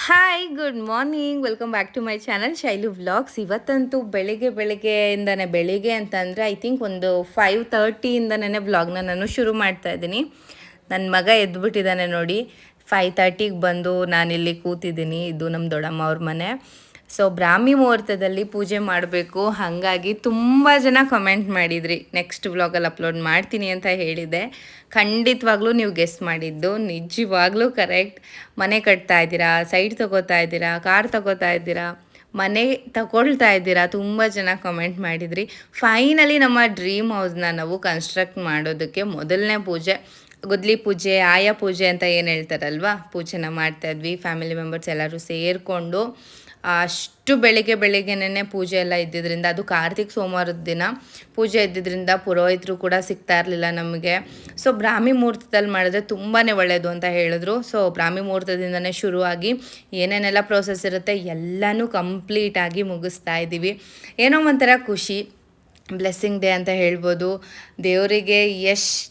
Hi good morning welcome back to my channel Shailu vlogs. ಇವತ್ತಂತೂ ಬೆಳಿಗ್ಗೆ ಅಂತಂದರೆ ಐ ಥಿಂಕ್ ಒಂದು 5:30ಇಂದನೇ ವ್ಲಾಗ್ನ ನಾನು ಶುರು ಮಾಡ್ತಾ ಇದ್ದೀನಿ. ನನ್ನ ಮಗ ಎದ್ಬಿಟ್ಟಿದ್ದಾನೆ ನೋಡಿ. 5:30ಗೆ ಬಂದು ನಾನಿಲ್ಲಿ ಕೂತಿದ್ದೀನಿ. ಇದು ನಮ್ಮ ದೊಡ್ಡಮ್ಮ ಅವ್ರ ಮನೆ. ಸೊ ಬ್ರಾಹ್ಮಿ ಮುಹೂರ್ತದಲ್ಲಿ ಪೂಜೆ ಮಾಡಬೇಕು, ಹಾಗಾಗಿ ತುಂಬ ಜನ ಕಮೆಂಟ್ ಮಾಡಿದ್ರಿ ನೆಕ್ಸ್ಟ್ ವ್ಲಾಗಲ್ಲಿ ಅಪ್ಲೋಡ್ ಮಾಡ್ತೀನಿ ಅಂತ ಹೇಳಿದೆ. ಖಂಡಿತವಾಗ್ಲೂ ನೀವು ಗೆಸ್ ಮಾಡಿದ್ದು ನಿಜವಾಗ್ಲೂ ಕರೆಕ್ಟ್. ಮನೆ ಕಟ್ತಾ ಇದ್ದೀರಾ, ಸೈಟ್ ತೊಗೋತಾ ಇದ್ದೀರಾ, ಕಾರ್ ತೊಗೋತಾ ಇದ್ದೀರಾ, ಮನೆ ತಗೊಳ್ತಾ ಇದ್ದೀರಾ, ತುಂಬ ಜನ ಕಮೆಂಟ್ ಮಾಡಿದ್ರಿ. ಫೈನಲಿ ನಮ್ಮ ಡ್ರೀಮ್ ಹೌಸ್ನ ನಾವು ಕನ್ಸ್ಟ್ರಕ್ಟ್ ಮಾಡೋದಕ್ಕೆ ಮೊದಲನೇ ಪೂಜೆ, ಗುದ್ಲಿ ಪೂಜೆ, ಆಯಾ ಪೂಜೆ ಅಂತ ಏನು ಹೇಳ್ತಾರಲ್ವ, ಪೂಜೆನ ಮಾಡ್ತಾಯಿದ್ವಿ. ಫ್ಯಾಮಿಲಿ ಮೆಂಬರ್ಸ್ ಎಲ್ಲರೂ ಸೇರಿಕೊಂಡು ಅಷ್ಟು ಬೆಳಿಗ್ಗೆನೇ ಪೂಜೆ ಎಲ್ಲ ಇದ್ದಿದ್ದರಿಂದ, ಅದು ಕಾರ್ತಿಕ್ ಸೋಮವಾರದ ದಿನ ಪೂಜೆ ಇದ್ದಿದ್ದರಿಂದ ಪುರೋಹಿತರು ಕೂಡ ಸಿಗ್ತಾ ಇರಲಿಲ್ಲ ನಮಗೆ. ಸೊ ಬ್ರಾಹ್ಮಿ ಮುಹೂರ್ತದಲ್ಲಿ ಮಾಡಿದ್ರೆ ತುಂಬಾ ಒಳ್ಳೆಯದು ಅಂತ ಹೇಳಿದ್ರು. ಸೊ ಬ್ರಾಹ್ಮಿ ಮುಹೂರ್ತದಿಂದನೇ ಶುರುವಾಗಿ ಏನೇನೆಲ್ಲ ಪ್ರೋಸೆಸ್ ಇರುತ್ತೆ ಎಲ್ಲನೂ ಕಂಪ್ಲೀಟಾಗಿ ಮುಗಿಸ್ತಾ ಇದ್ದೀವಿ. ಏನೋ ಒಂಥರ ಖುಷಿ, ಬ್ಲೆಸ್ಸಿಂಗ್ ಡೇ ಅಂತ ಹೇಳ್ಬೋದು. ದೇವರಿಗೆ ಎಷ್ಟು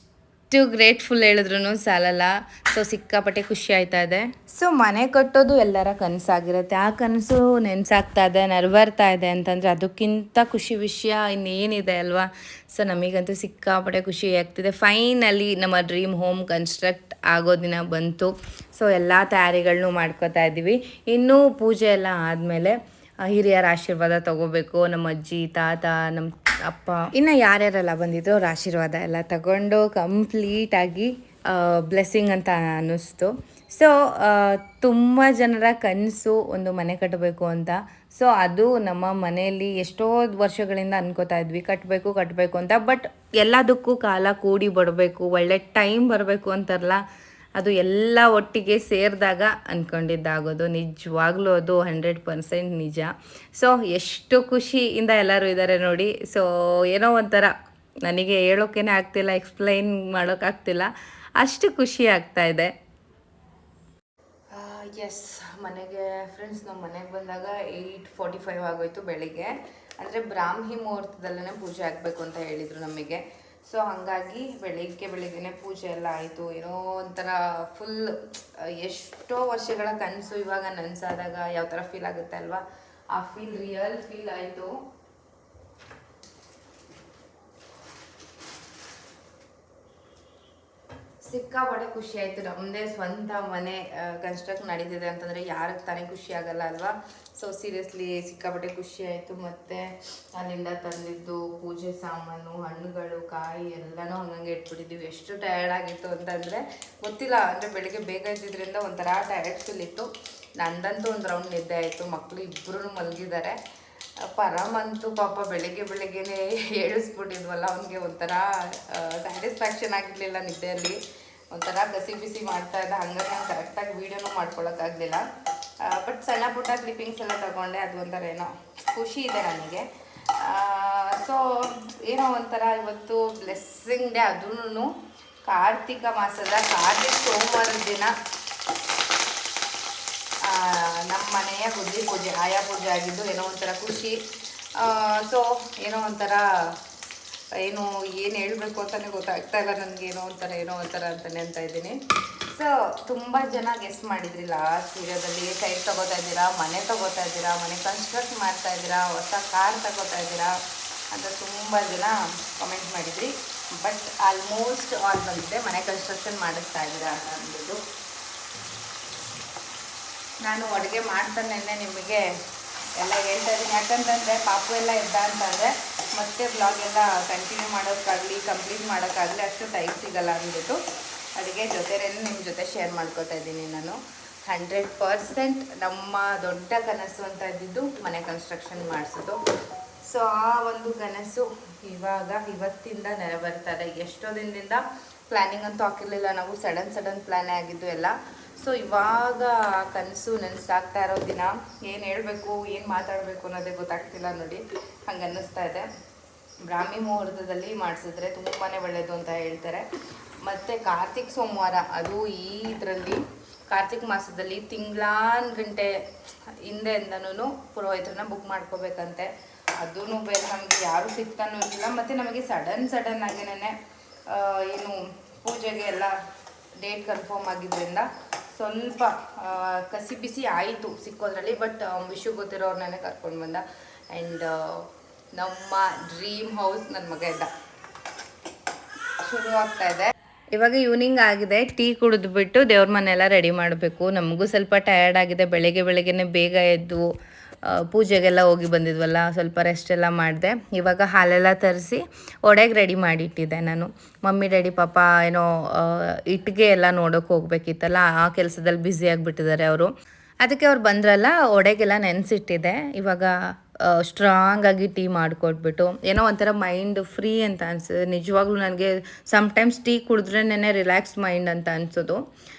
ಗ್ರೇಟ್ಫುಲ್ ಹೇಳಿದ್ರು ಸಾಲಲ್ಲ. ಸೊ ಸಿಕ್ಕಾಪಟ್ಟೆ ಖುಷಿ ಆಯ್ತಾ ಇದೆ. ಸೊ ಮನೆ ಕಟ್ಟೋದು ಎಲ್ಲರ ಕನಸಾಗಿರುತ್ತೆ. ಆ ಕನಸು ನೆನೆಸಾಗ್ತಾ ಇದೆ, ನೆರವೇರ್ತಾ ಇದೆ ಅಂತಂದರೆ ಅದಕ್ಕಿಂತ ಖುಷಿ ವಿಷಯ ಇನ್ನೇನಿದೆ ಅಲ್ವಾ. ಸೊ ನಮಗಂತೂ ಸಿಕ್ಕಾಪಟ್ಟೆ ಖುಷಿ ಆಗ್ತಿದೆ. ಫೈನಲಿ ನಮ್ಮ ಡ್ರೀಮ್ ಹೋಮ್ ಕನ್ಸ್ಟ್ರಕ್ಟ್ ಆಗೋ ದಿನ ಬಂತು. ಸೊ ಎಲ್ಲ ತಯಾರಿಗಳನ್ನೂ ಮಾಡ್ಕೋತಾ ಇದ್ದೀವಿ. ಇನ್ನೂ ಪೂಜೆ ಎಲ್ಲ ಆದಮೇಲೆ ಹಿರಿಯರ ಆಶೀರ್ವಾದ ತೊಗೋಬೇಕು. ನಮ್ಮ ಅಜ್ಜಿ, ತಾತ, ನಮ್ಮ ಅಪ್ಪ, ಇನ್ನು ಯಾರ್ಯಾರೆಲ್ಲ ಬಂದಿದ್ರು ಅವ್ರ ಆಶೀರ್ವಾದ ಎಲ್ಲ ತಗೊಂಡು ಕಂಪ್ಲೀಟಾಗಿ ಬ್ಲೆಸ್ಸಿಂಗ್ ಅಂತ ಅನ್ನಿಸ್ತು. ಸೊ ತುಂಬ ಜನರ ಕನಸು ಒಂದು ಮನೆ ಕಟ್ಟಬೇಕು ಅಂತ. ಸೊ ಅದು ನಮ್ಮ ಮನೆಯಲ್ಲಿ ಎಷ್ಟೋ ವರ್ಷಗಳಿಂದ ಅನ್ಕೋತಾ ಇದ್ವಿ, ಕಟ್ಟಬೇಕು ಅಂತ. ಬಟ್ ಎಲ್ಲದಕ್ಕೂ ಕಾಲ ಕೂಡಿ ಬರಬೇಕು, ಒಳ್ಳೆ ಟೈಮ್ ಬರಬೇಕು ಅಂತಾರಲ್ಲ, ಅದು ಎಲ್ಲ ಒಟ್ಟಿಗೆ ಸೇರಿದಾಗ ಅಂದ್ಕೊಂಡಿದ್ದಾಗೋದು. ನಿಜವಾಗ್ಲೂ ಅದು 100% ನಿಜ. ಸೊ ಎಷ್ಟು ಖುಷಿಯಿಂದ ಎಲ್ಲರೂ ಇದ್ದಾರೆ ನೋಡಿ. ಸೊ ಏನೋ ಒಂಥರ ನನಗೆ ಹೇಳೋಕ್ಕೇ ಆಗ್ತಿಲ್ಲ, ಎಕ್ಸ್ಪ್ಲೈನ್ ಮಾಡೋಕ್ಕಾಗ್ತಿಲ್ಲ, ಅಷ್ಟು ಖುಷಿ ಆಗ್ತಾಯಿದೆ. ಎಸ್, ಮನೆಗೆ ಫ್ರೆಂಡ್ಸ್, ನಮ್ಮ ಮನೆಗೆ ಬಂದಾಗ 8:45 ಆಗೋಯ್ತು ಬೆಳಿಗ್ಗೆ. ಅಂದರೆ ಬ್ರಾಹ್ಮಿ ಮುಹೂರ್ತದಲ್ಲೇ ಪೂಜೆ ಆಗಬೇಕು ಅಂತ ಹೇಳಿದರು ನಮಗೆ. ಸೊ ಹಾಗಾಗಿ ಬೆಳಿಗ್ಗೆನೇ ಪೂಜೆ ಎಲ್ಲ ಆಯಿತು. ಏನೋ ಒಂಥರ ಫುಲ್ ಎಷ್ಟೋ ವರ್ಷಗಳ ಕನಸು ಇವಾಗ ನನಸಾದಾಗ ಯಾವ ಥರ ಫೀಲ್ ಆಗುತ್ತೆ ಅಲ್ವಾ, ಆ ರಿಯಲ್ ಫೀಲ್ ಆಯಿತು. ಸಿಕ್ಕಾಪಟ್ಟೆ ಖುಷಿ ಆಯಿತು. ನಮ್ಮದೇ ಸ್ವಂತ ಮನೆ ಕನ್ಸ್ಟ್ರಕ್ಟ್ ನಡೀತಿದೆ ಅಂತಂದರೆ ಯಾರಿಗೆ ತಾನೇ ಖುಷಿ ಆಗಲ್ಲ ಅಲ್ವಾ. ಸೊ ಸೀರಿಯಸ್ಲಿ ಸಿಕ್ಕಾಪಟ್ಟೆ ಖುಷಿ ಆಯಿತು. ಮತ್ತು ಅಲ್ಲಿಂದ ತಂದಿದ್ದು ಪೂಜೆ ಸಾಮಾನು, ಹಣ್ಣುಗಳು, ಕಾಯಿ ಎಲ್ಲನೂ ಹಂಗಂಗೆ ಇಟ್ಬಿಟ್ಟಿದ್ದೀವಿ. ಎಷ್ಟು ಟಯರ್ಡ್ ಆಗಿತ್ತು ಅಂತಂದರೆ ಗೊತ್ತಿಲ್ಲ. ಅಂದರೆ ಬೆಳಿಗ್ಗೆ ಬೇಗ ಇದ್ದಿದ್ದರಿಂದ ಒಂಥರ ಟಯರ್ಡ್ ಫೀಲ್ ಇತ್ತು. ನಂದಂತೂ ಒಂದು ರೌಂಡ್ ನಿದ್ದೆ ಆಯಿತು. ಮಕ್ಕಳು ಇಬ್ಬರೂ ಮಲಗಿದ್ದಾರೆ. ಪರಮಂತೂ ಪಾಪ ಬೆಳಿಗ್ಗೆನೇ ಏಳಿಸ್ಬಿಟ್ಟಿದ್ವಲ್ಲ, ಅವನಿಗೆ ಒಂಥರ ಸ್ಯಾಟಿಸ್ಫ್ಯಾಕ್ಷನ್ ಆಗಿರಲಿಲ್ಲ ನಿದ್ದೆಯಲ್ಲಿ. ಒಂಥರ ಕಸಿ ಬಿಸಿ ಮಾಡ್ತಾ ಇದ್ದ. ಹಂಗಾಗಿ ನಾನು ಕರೆಕ್ಟಾಗಿ ವೀಡಿಯೋನೂ ಮಾಡ್ಕೊಳಕ್ಕಾಗಲಿಲ್ಲ. ಬಟ್ ಸಣ್ಣ ಪುಟ್ಟ ಕ್ಲಿಪ್ಪಿಂಗ್ಸ್ ಎಲ್ಲ ತಗೊಂಡೆ. ಅದು ಒಂಥರ ಏನೋ ಖುಷಿ ಇದೆ ನನಗೆ. ಸೊ ಏನೋ ಒಂಥರ ಇವತ್ತು ಬ್ಲೆಸ್ಸಿಂಗ್ ಡೇ. ಅದೂ ಕಾರ್ತಿಕ ಮಾಸದ ಕಾರ್ತಿಕ್ ಸೋಮವಾರದ ದಿನ ನಮ್ಮ ಮನೆಯ ಗುದ್ಲಿ ಪೂಜೆ, ಆಯಾ ಪೂಜೆ ಆಗಿದ್ದು ಏನೋ ಒಂಥರ ಖುಷಿ. ಸೊ ಏನೋ ಒಂಥರ ಏನು ಹೇಳಬೇಕು ಅಂತಲೇ ಗೊತ್ತಾಗ್ತಾ ಇಲ್ಲ ನನಗೆ. ಏನೋ ಒಂಥರ ಅಂತಲೇ ಅಂತ ಇದ್ದೀನಿ. ಸೊ ತುಂಬ ಜನ ಗೆಸ್ ಮಾಡಿದ್ರಿ ಲಾಸ್ಟ್ ವೀಡಿಯೋದಲ್ಲಿ. ಸೈಟ್ ತೊಗೋತಾ ಇದ್ದೀರಾ, ಮನೆ ತೊಗೋತಾ ಇದ್ದೀರಾ, ಮನೆ ಕನ್ಸ್ಟ್ರಕ್ಟ್ ಮಾಡ್ತಾ ಇದ್ದೀರಾ, ಹೊಸ ಕಾರ್ ತಗೋತಾ ಇದ್ದೀರಾ ಅಂತ ತುಂಬ ಜನ ಕಮೆಂಟ್ ಮಾಡಿದ್ರಿ. ಬಟ್ ಆಲ್ಮೋಸ್ಟ್ ಆಲ್ ಬಂದಿದೆ ಮನೆ ಕನ್ಸ್ಟ್ರಕ್ಷನ್ ಮಾಡಿಸ್ತಾ ಇದ್ದೀರಾ ಅಂತ ಅಂದ್ಬಿಟ್ಟು. ನಾನು ಅಡುಗೆ ಮಾಡ್ತಾನೆ ನಿಮಗೆ ಎಲ್ಲ ಹೇಳ್ತಾ ಇದ್ದೀನಿ. ಯಾಕಂತಂದರೆ ಪಾಪು ಎಲ್ಲ ಇದ್ದ ಅಂತಂದರೆ ಮತ್ತೆ ಬ್ಲಾಗ್ ಎಲ್ಲ ಕಂಟಿನ್ಯೂ ಮಾಡೋಕ್ಕಾಗಲಿ, ಕಂಪ್ಲೀಟ್ ಮಾಡೋಕ್ಕಾಗಲಿ ಅಷ್ಟು ಟೈಮ್ ಸಿಗೋಲ್ಲ ಅಂದ್ಬಿಟ್ಟು ಅಡುಗೆ ಜೊತೆನೇ ನಿಮ್ಮ ಜೊತೆ ಶೇರ್ ಮಾಡ್ಕೋತಾ ಇದ್ದೀನಿ. ನಾನು 100% ನಮ್ಮ ದೊಡ್ಡ ಕನಸು ಅಂತ ಇದ್ದಿದ್ದು ಮನೆ ಕನ್ಸ್ಟ್ರಕ್ಷನ್ ಮಾಡಿಸೋದು. ಸೊ ಆ ಒಂದು ಕನಸು ಇವತ್ತಿಂದ ನೆರವೇರ್ತಾರೆ. ಎಷ್ಟೋ ದಿನದಿಂದ ಪ್ಲ್ಯಾನಿಂಗ್ ಅಂತೂ ಹಾಕಿರಲಿಲ್ಲ ನಾವು, ಸಡನ್ ಪ್ಲ್ಯಾನೇ ಆಗಿದ್ದು ಎಲ್ಲ. ಸೊ ಇವಾಗ ಕನಸು ನನಸಾಗ್ತಾ ಇರೋ ದಿನ. ಏನು ಹೇಳಬೇಕು, ಏನು ಮಾತಾಡಬೇಕು ಅನ್ನೋದೇ ಗೊತ್ತಾಗ್ತಿಲ್ಲ ನೋಡಿ, ಹಂಗೆ ಅನ್ನಿಸ್ತಾ ಇದೆ. ಬ್ರಾಹ್ಮಿ ಮುಹೂರ್ತದಲ್ಲಿ ಮಾಡಿಸಿದ್ರೆ ತುಂಬಾ ಒಳ್ಳೆಯದು ಅಂತ ಹೇಳ್ತಾರೆ. ಮತ್ತು ಕಾರ್ತಿಕ್ ಸೋಮವಾರ, ಅದು ಇದರಲ್ಲಿ ಕಾರ್ತಿಕ್ ಮಾಸದಲ್ಲಿ ತಿಂಗಳಾನ್ಗಂಟೆ ಹಿಂದೆಯಿಂದನೂ ಪುರೋಹಿತರನ್ನ ಬುಕ್ ಮಾಡ್ಕೋಬೇಕಂತೆ. ಅದೂ ಬೇರೆ ನಮಗೆ ಯಾರೂ ಸಿಗ್ತಾನೂ ಇರಲಿಲ್ಲ. ಮತ್ತು ನಮಗೆ ಸಡನ್ ಆಗೇನೆ ಏನು ಪೂಜೆಗೆ ಎಲ್ಲ ಡೇಟ್ ಕನ್ಫರ್ಮ್ ಆಗಿದ್ದರಿಂದ ಸ್ವಲ್ಪ ಕಸಿ ಬಿಸಿ ಆಯಿತು ಸಿಕ್ಕೋದ್ರಲ್ಲಿ. ಬಟ್ ವಿಷು ಗೊತ್ತಿರೋರ್ನೇ ಕರ್ಕೊಂಡು ಬಂದ. ಆ್ಯಂಡ್ ನಮ್ಮ ಡ್ರೀಮ್ ಹೌಸ್ ನನ್ನ ಮಗ ಇದ್ದ ಶುರು ಆಗ್ತಾ ಇದೆ. ಇವಾಗ ಈವ್ನಿಂಗ್ ಆಗಿದೆ, ಟೀ ಕುಡಿದ್ಬಿಟ್ಟು ದೇವ್ರ ಮನೆಯೆಲ್ಲ ರೆಡಿ ಮಾಡಬೇಕು. ನಮಗೂ ಸ್ವಲ್ಪ ಟಯರ್ಡ್ ಆಗಿದೆ, ಬೆಳಗ್ಗೆನೇ ಬೇಗ ಎದ್ದು ಪೂಜೆಗೆಲ್ಲ ಹೋಗಿ ಬಂದಿದ್ವಲ್ಲ, ಸ್ವಲ್ಪ ರೆಸ್ಟ್ ಎಲ್ಲ ಮಾಡಿದೆ. ಇವಾಗ ಹಾಲೆಲ್ಲ ತರಿಸಿ ಒಡೆಗೆ ರೆಡಿ ಮಾಡಿಟ್ಟಿದ್ದೆ ನಾನು. ಮಮ್ಮಿ ಡ್ಯಾಡಿ ಪಾಪ ಏನೋ ಇಟ್ಟಿಗೆ ಎಲ್ಲ ನೋಡೋಕೆ ಹೋಗ್ಬೇಕಿತ್ತಲ್ಲ, ಆ ಕೆಲಸದಲ್ಲಿ ಬ್ಯುಸಿ ಆಗಿಬಿಟ್ಟಿದ್ದಾರೆ ಅವರು. ಅದಕ್ಕೆ ಅವ್ರು ಬಂದ್ರಲ್ಲ, ಒಡೆಗೆಲ್ಲ ನೆನೆಸಿಟ್ಟಿದೆ. ಇವಾಗ ಸ್ಟ್ರಾಂಗಾಗಿ ಟೀ ಮಾಡಿಕೊಟ್ಬಿಟ್ಟು ಏನೋ ಒಂಥರ ಮೈಂಡ್ ಫ್ರೀ ಅಂತ ಅನಿಸ್ತದೆ. ನಿಜವಾಗ್ಲೂ ನನಗೆ ಸಮ್ಟೈಮ್ಸ್ ಟೀ ಕುಡಿದ್ರೇನೆ ರಿಲ್ಯಾಕ್ಸ್ ಮೈಂಡ್ ಅಂತ ಅನಿಸೋದು.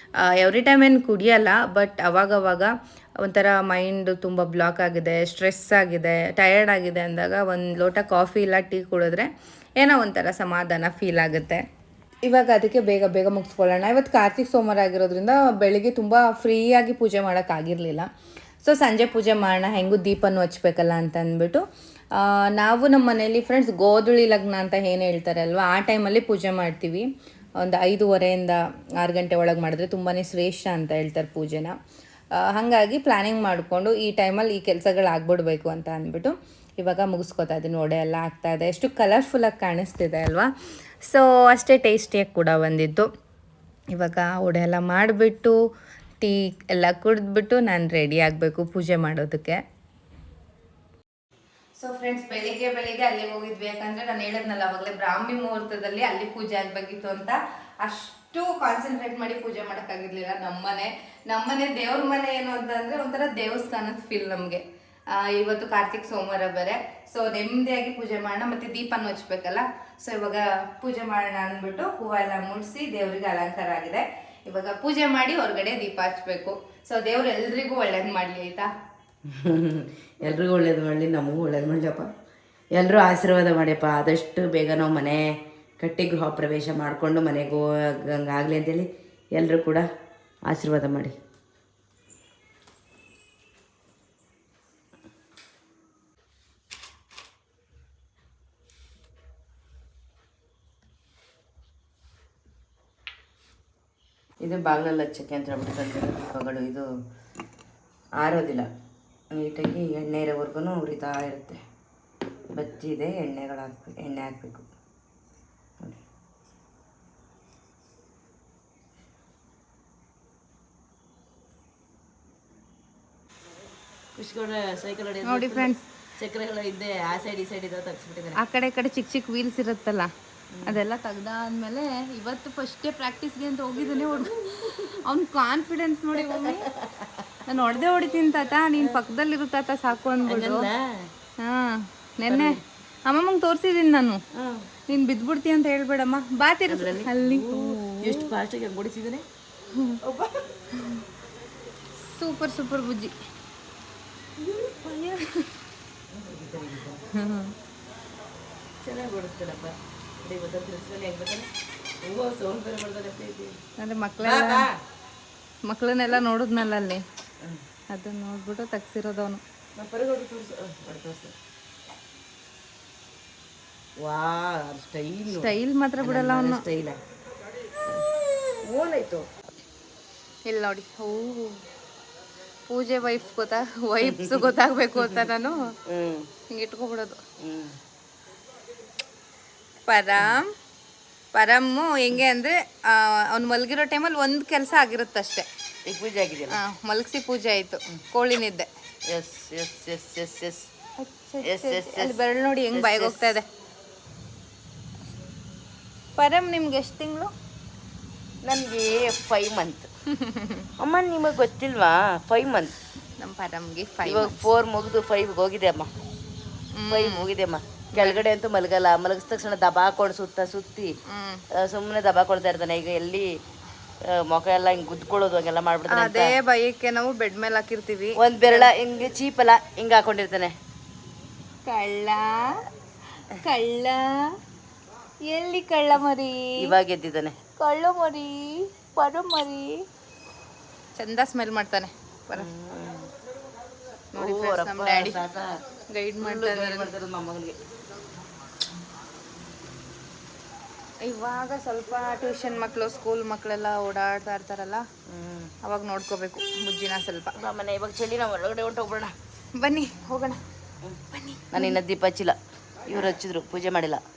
ಎವ್ರಿ ಟೈಮ್ ಏನು ಕುಡಿಯಲ್ಲ, ಬಟ್ ಅವಾಗವಾಗ ಒಂಥರ ಮೈಂಡು ತುಂಬ ಬ್ಲಾಕ್ ಆಗಿದೆ, ಸ್ಟ್ರೆಸ್ ಆಗಿದೆ, ಟಯರ್ಡ್ ಆಗಿದೆ ಅಂದಾಗ ಒಂದು ಲೋಟ ಕಾಫಿ ಇಲ್ಲ ಟೀ ಕುಡಿದ್ರೆ ಏನೋ ಒಂಥರ ಸಮಾಧಾನ ಫೀಲ್ ಆಗುತ್ತೆ. ಇವಾಗ ಅದಕ್ಕೆ ಬೇಗ ಮುಗಿಸ್ಕೊಳ್ಳೋಣ. ಇವತ್ತು ಕಾರ್ತಿಕ್ ಸೋಮವಾರ ಆಗಿರೋದ್ರಿಂದ ಬೆಳಿಗ್ಗೆ ತುಂಬ ಫ್ರೀಯಾಗಿ ಪೂಜೆ ಮಾಡೋಕ್ಕಾಗಿರಲಿಲ್ಲ. ಸೊ ಸಂಜೆ ಪೂಜೆ ಮಾಡೋಣ, ಹೆಂಗೂ ದೀಪನೂ ಹಚ್ಬೇಕಲ್ಲ ಅಂತ ಅಂದ್ಬಿಟ್ಟು ನಾವು ನಮ್ಮ ಮನೇಲಿ ಫ್ರೆಂಡ್ಸ್ ಗೋಧುಳಿ ಲಗ್ನ ಅಂತ ಏನು ಹೇಳ್ತಾರೆ ಅಲ್ವಾ, ಆ ಟೈಮಲ್ಲಿ ಪೂಜೆ ಮಾಡ್ತೀವಿ. ಒಂದು 5:30 6 ಗಂಟೆ ಒಳಗೆ ಮಾಡಿದ್ರೆ ತುಂಬಾ ಶ್ರೇಷ್ಠ ಅಂತ ಹೇಳ್ತಾರೆ ಪೂಜೆನ. ಹಾಗಾಗಿ ಪ್ಲ್ಯಾನಿಂಗ್ ಮಾಡಿಕೊಂಡು ಈ ಟೈಮಲ್ಲಿ ಈ ಕೆಲಸಗಳಾಗ್ಬಿಡ್ಬೇಕು ಅಂತ ಅಂದ್ಬಿಟ್ಟು ಇವಾಗ ಮುಗಿಸ್ಕೊತಾ ಇದ್ದೀನಿ. ಒಡೆ ಎಲ್ಲ ಆಗ್ತಾಯಿದೆ, ಎಷ್ಟು ಕಲರ್ಫುಲ್ಲಾಗಿ ಕಾಣಿಸ್ತಿದೆ ಅಲ್ವಾ. ಸೊ ಅಷ್ಟೇ ಟೇಸ್ಟಿಯಾಗಿ ಕೂಡ ಬಂದಿತ್ತು. ಇವಾಗ ಒಡೆ ಎಲ್ಲ ಮಾಡಿಬಿಟ್ಟು ಟೀ ಎಲ್ಲ ಕುಡಿದ್ಬಿಟ್ಟು ನಾನು ರೆಡಿ ಆಗಬೇಕು ಪೂಜೆ ಮಾಡೋದಕ್ಕೆ. ಸೊ ಫ್ರೆಂಡ್ಸ್, ಬೆಳಿಗ್ಗೆ ಅಲ್ಲಿಗೆ ಹೋಗಿದ್ವಿ. ಯಾಕಂದರೆ ನಾನು ಹೇಳಿದ್ನಲ್ಲ ಅವಾಗಲೇ ಬ್ರಾಹ್ಮಿ ಮುಹೂರ್ತದಲ್ಲಿ ಅಲ್ಲಿ ಪೂಜೆ ಆಗಬೇಕಿತ್ತು ಅಂತ. ಅಷ್ಟು ಕಾನ್ಸಂಟ್ರೇಟ್ ಮಾಡಿ ಪೂಜೆ ಮಾಡೋಕ್ಕಾಗಿರ್ಲಿಲ್ಲ. ನಮ್ಮನೆ ದೇವ್ರ ಮನೆ ಏನು ಅಂತಂದರೆ ಒಂಥರ ದೇವಸ್ಥಾನದ ಫೀಲ್ ನಮಗೆ. ಇವತ್ತು ಕಾರ್ತಿಕ್ ಸೋಮವಾರ ಬೇರೆ, ಸೊ ನೆಮ್ಮದಿಯಾಗಿ ಪೂಜೆ ಮಾಡೋಣ, ಮತ್ತು ದೀಪನ ಹಚ್ಬೇಕಲ್ಲ. ಸೊ ಇವಾಗ ಪೂಜೆ ಮಾಡೋಣ ಅಂದ್ಬಿಟ್ಟು ಹೂವೆಲ್ಲ ಮುಡಿಸಿ ದೇವರಿಗೆ ಅಲಂಕಾರ ಆಗಿದೆ. ಇವಾಗ ಪೂಜೆ ಮಾಡಿ ಹೊರಗಡೆ ದೀಪ ಹಚ್ಬೇಕು. ಸೊ ದೇವ್ರು ಎಲ್ರಿಗೂ ಒಳ್ಳೇದು ಮಾಡಲಿ, ಆಯಿತಾ? ಎಲ್ರಿಗೂ ಒಳ್ಳೇದು ಮಾಡಲಿ, ನಮಗೂ ಒಳ್ಳೇದು ಮಾಡಲಪ್ಪ. ಎಲ್ಲರೂ ಆಶೀರ್ವಾದ ಮಾಡಿಯಪ್ಪ. ಆದಷ್ಟು ಬೇಗ ನಾವು ಮನೆ ಕಟ್ಟಿ ಗೃಹ ಪ್ರವೇಶ ಮಾಡಿಕೊಂಡು ಮನೆಗೆ ಹೋಗಂಗಾಗಲಿ ಅಂತೇಳಿ ಎಲ್ಲರೂ ಕೂಡ ಆಶೀರ್ವಾದ ಮಾಡಿ. ಇದು ಬಾಗಿಲಲ್ಲಿ ಹಚ್ಚಕ್ಕೆ ಅಂತ ಹೇಳ್ಬಿಟ್ಟು ದೀಪಗಳು. ಇದು ಆರೋದಿಲ್ಲ, ನೀಟಾಗಿ ಎಣ್ಣೆ ಇರೋವರೆಗೂ ಉರಿತಾ ಇರುತ್ತೆ. ಬಚ್ಚಿದೆ, ಎಣ್ಣೆ ಹಾಕಬೇಕು ನೋಡಿ. ಸೈಕಲ್ ನೋಡಿ ಫ್ರೆಂಡ್ಸ್, ಚಕ್ರಗಳು ಇದ್ದೆ ಆ ಸೈಡ್ ಈ ಸೈಡ್ ಇದಾವೆ ತೆಗ್ಸ್ಬಿಟ್ಟಿದ್ದಾರೆ. ಆ ಕಡೆ ಚಿಕ್ಕ ವೀಲ್ಸ್ ಇರುತ್ತಲ್ಲ, ಅದೆಲ್ಲ ತೆಗ್ದಾದ್ಮೇಲೆ ಇವತ್ತು ಫಸ್ಟೇ ಪ್ರಾಕ್ಟೀಸ್ಗೆ ಅಂತ ಹೋಗಿದ್ದಾನೆ. ಅವ್ನ ಕಾನ್ಫಿಡೆನ್ಸ್ ನೋಡಿ, ಒಮ್ಮೆ ನಾನು ಹೊಡಿತೀನಿ ತಾತ, ನೀನು ಪಕ್ಕದಲ್ಲಿರು ತಾತ ಸಾಕು ಅಂದ್ಬಿಟ್ಟು. ಹಾಂ, ನೆನ್ನೆ ಅಮ್ಮಮ್ಮಂಗೆ ತೋರಿಸಿದ್ದೀನಿ ನಾನು. ನೀನು ಬಿದ್ದುಬಿಡ್ತೀಯ ಅಂತ ಹೇಳ್ಬೇಡಮ್ಮ, ಬಾತಿರ ಅಲ್ಲಿ. ಎಷ್ಟು ಫಾಸ್ಟಾಗಿ ಹೊಡಿಸಿದ್ದಾನೆ. ಸೂಪರ್ ಬುಜ್ಜಿ. ಚೆನ್ನಾಗಿ ಓಡಿಸ್ತಾರಪ್ಪ. ಅಂದರೆ ಮಕ್ಕಳನ್ನೆಲ್ಲ ನೋಡಿದ್ನಲ್ಲ ಅಲ್ಲಿ, ಅದನ್ನ ನೋಡ್ಬಿಟ್ಟು ತೆಗ್ಸಿರೋದವನು. ಸ್ಟೈಲ್ ಮಾತ್ರ ಬಿಡಲ್ಲ ಅವನು. ಇಲ್ಲಿ ನೋಡಿ, ಪೂಜೆ ವೈಫ್ಸ್ ಗೊತ್ತಾಗಬೇಕು ಅಂತ ನಾನು ಹಿಂಗೆ ಇಟ್ಕೊಬಿಡೋದು. ಪರಮ್ಮು ಹೆಂಗೆ ಅಂದರೆ ಅವ್ನು ಮಲಗಿರೋ ಟೈಮಲ್ಲಿ ಒಂದು ಕೆಲಸ ಆಗಿರುತ್ತಷ್ಟೇ. ಈಗ ಪೂಜೆ ಆಗಿದೆಯಲ್ಲ, ಮಲಗಿಸಿ ಪೂಜೆ ಆಯಿತು, ಕೋಳಿನಿದ್ದೆ. ಅಲ್ಲಿ ಬೆರಳು ನೋಡಿ ಹೆಂಗೆ ಬಾಯಿಗೆ ಹೋಗ್ತಾ ಇದೆ. ಪರಮ್ ನಿಮ್ಗೆ ಎಷ್ಟು ತಿಂಗಳು? ನನಗೆ 5 ಮಂತ್. ಅಮ್ಮ ನಿಮಗೆ ಗೊತ್ತಿಲ್ವಾ? 5 ಮಂತ್ ನಮ್ಮ ಪರಮ್ಗೆ. 5 ಇವಾಗ 4 ಮುಗಿದು 5 ಹೋಗಿದೆ ಅಮ್ಮ. 5 ಹೋಗಿದೆ ಅಮ್ಮ. ಕೆಳಗಡೆ ಅಂತೂ ಮಲಗಲ್ಲ, ಮಲಗಿದ ತಕ್ಷಣ ದಬಾಕೊಂಡು ಸುತ್ತಿ ಸುಮ್ಮನೆ ದಬಾಕೊಳ್ತಾ ಇರ್ತಾನೆ. ಈಗ ಎಲ್ಲಿ ಮೊಕ ಎಲ್ಲ ಹಿಂಗೆ ಗುದ್ಕೊಳ್ಳೋದು ಹಂಗೆಲ್ಲ ಮಾಡ್ಬಿಡ್ತಾನೆ. ಅದೇ ಭಯಕ್ಕೆ ನಾವು ಬೆಡ್ ಮೇಲೆ ಹಾಕಿರ್ತೀವಿ. ಒಂದು ಬೆರಳ ಹಿಂಗೆ ಚೀಪಲ್ಲ ಹಿಂಗೆ ಹಾಕೊಂಡಿರ್ತಾನೆ. ಕಳ್ಳ ಎಲ್ಲಿ ಕಳ್ಳ ಮರಿ? ಇವಾಗ ಎದ್ದಿದ್ದಾನೆ ಕಳ್ಳ ಮರಿ, ಮರಿ. ಚಂದ ಸ್ಮೆಲ್ ಮಾಡ್ತಾನೆ ನೋಡಿ. ನಮ್ಮ ಡ್ಯಾಡಿ ಗೈಡ್ ಮಾಡ್ತಾರೆ ಮೊಮ್ಮಗನಿಗೆ. ಇವಾಗ ಸ್ವಲ್ಪ ಟ್ಯೂಷನ್ ಮಕ್ಕಳು ಸ್ಕೂಲ್ ಮಕ್ಕಳೆಲ್ಲ ಓಡಾಡ್ತಾ ಇರ್ತಾರಲ್ಲ, ಅವಾಗ ನೋಡ್ಕೋಬೇಕು ಬುಜ್ಜಿನ ಸ್ವಲ್ಪ. ಮನೆ ಇವಾಗ ಚಳಿ, ನಾವು ಹೊರಗಡೆ ಹೊಂಟೋಗ್ಬಿಡೋಣ. ಬನ್ನಿ ಹೋಗೋಣ. ಬನ್ನಿ. ನಾನು ಇನ್ನು ದೀಪ ಹಚ್ಚಿಲ್ಲ, ಇವ್ರು ಹಚ್ಚಿದ್ರು, ಪೂಜೆ ಮಾಡಿಲ್ಲ.